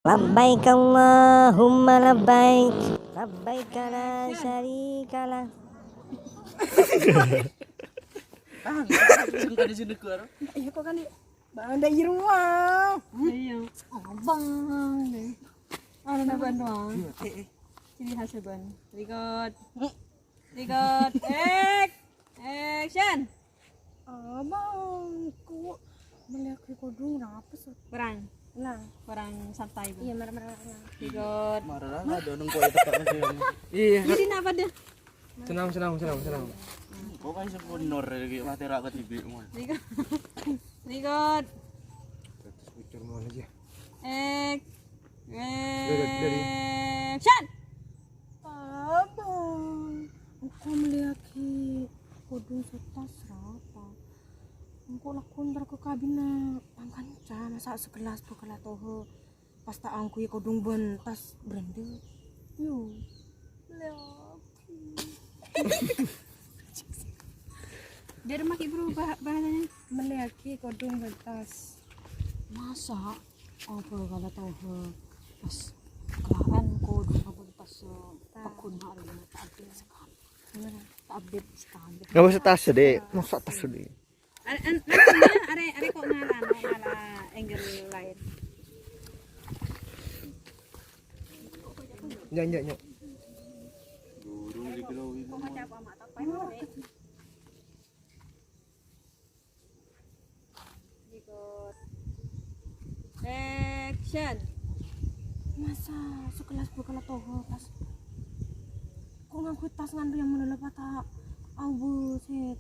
Labbaik Allahumma labbaik. Labbaik la syarika lak. Sungkan di sini keluar. Iya kok kan bang dari rumah. Iya. Abang deh. Ano na ba doang? Sini hasil ban. Record. Record. Action. Abang, kok melihat kodong apa sih? Perang. Nah, Perang santai ba? iya marah-marah. Record. Marah lah ada nunggu itu tak masih. Iya, Jadi na ba dia? senang. Kok kan sebenor lagi mati rakyat TV mon. Record. Record. Bocor mau aja. Action. Abang, aku melihat kodong setas apa? Engkau lakon ke kabina pangkanca masa sekelas tuh kala toho pas tak angku ya kodong bentas berende. Yo, Dia rumah ibu bahasanya. melihat kodong bentas. Masa apa kala tahu pas kelaan ko dua bentas takun hari ini tak update sekali. Tak update sekali. Gak usah tas deh, masa tas deh. Are kok ngala angle lain. Nyak. Guru di kilo ini. Action. Masa sekelas kala toho pas kok ngangku tas ngandu yang menolak tak abu set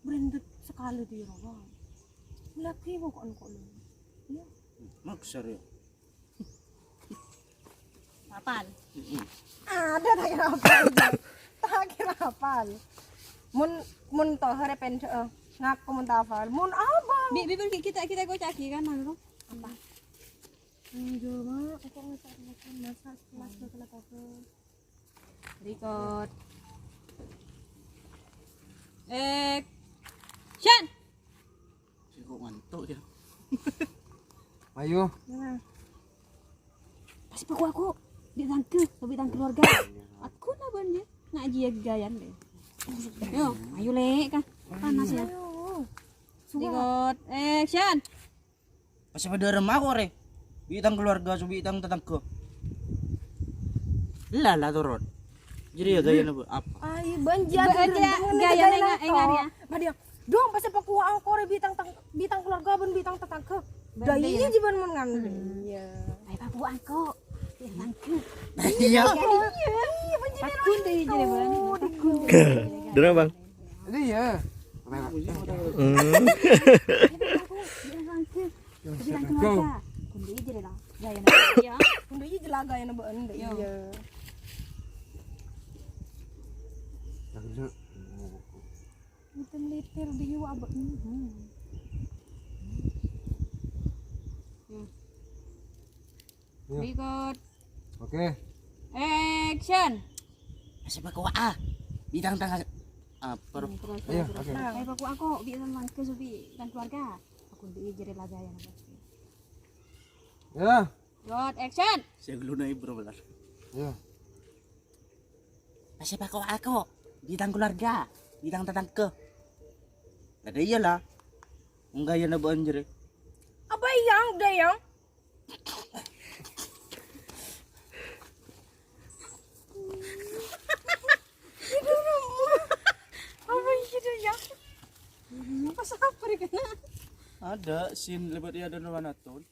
branded sekali di rawa. Melihat kok angkot lu. Iya. Maksar ya. Apaan? Ada tak kira apal. Tak kira apal. Mun toh repen ngaku mun tafal. Mun abang. Bibir kita go caki kan lalu. Apa? Joma aku ngecek masa kelas kala toho. Record. Action. Si kok ngantuk ya. Ayo. Nah, Pasti aku ditangke, lebih tangke keluarga. Aku na ban dia ngaji ya gayan deh. Yo, ayo lek kah. Panas ya. ayo. Record. Action. Pas pada remah kok re. Bitang keluarga subi bitang tetangga. Lah turun. Jadi ya gaya apa? Ai banjian Gaya engarnya. Badia. Dong pasti paku angkore bitang keluarga ben bitang tetangga. Da iya jiban mun ngan. Iya. Ay papu aku. Tangke. Iya. Iya banjian. Takun teh jadi ban. Dona bang. Ini ya. Lebih tangke keluarga. Kundi jadi lah. Gaya ya. Kudu iya jelaga yang beun iya. Itu liter di abang. Record. Oke. Action. Siapa kau ah? Bitang tangga apa? Ayo, oke. Ay papu aku bisa tangke subi dan keluarga. Aku di jadi lah gaya. Ya. Record. Action. Saya geluna ibu belas. Ya. Siapa kau aku? Bitang keluarga, bitang tetangga. Ada iyalah. Enggak ya nabo anjir. Apa yang dayang? Apa itu ya? Apa siapa kena? Ada sin lebat ya ada nawan aton.